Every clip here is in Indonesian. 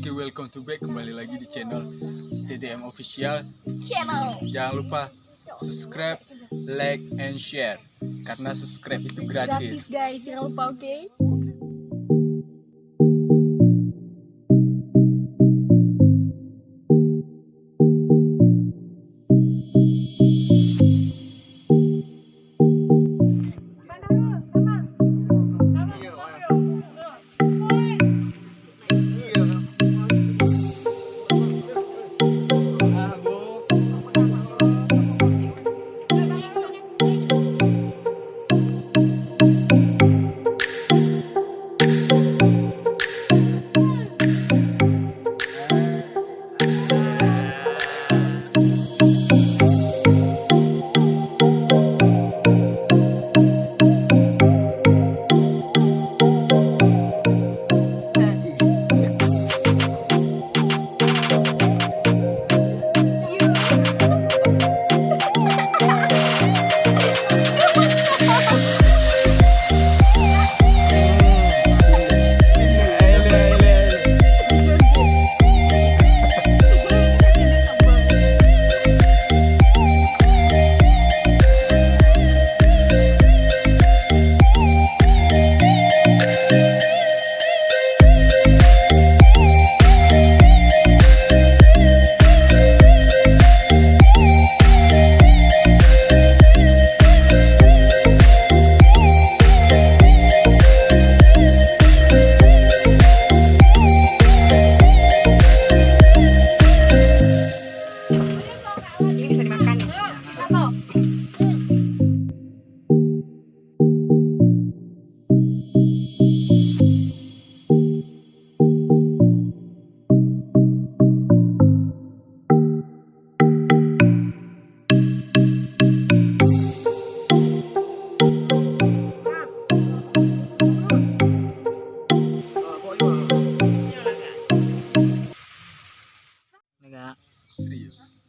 Oke, welcome to back, kembali lagi di channel TDM Official. Jangan lupa subscribe, like, and share. Karena subscribe itu gratis. Guys, jangan lupa, oke?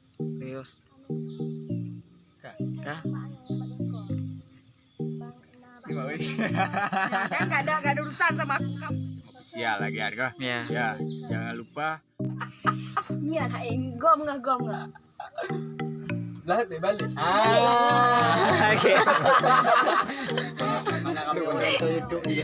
Serius. Kak? Terima kasih. Kan gak ada urusan sama aku. Official lagi harga. Ya. Ya, jangan lupa. Iya, gom nggak? Balik. Mana kami orang itu hidup dia.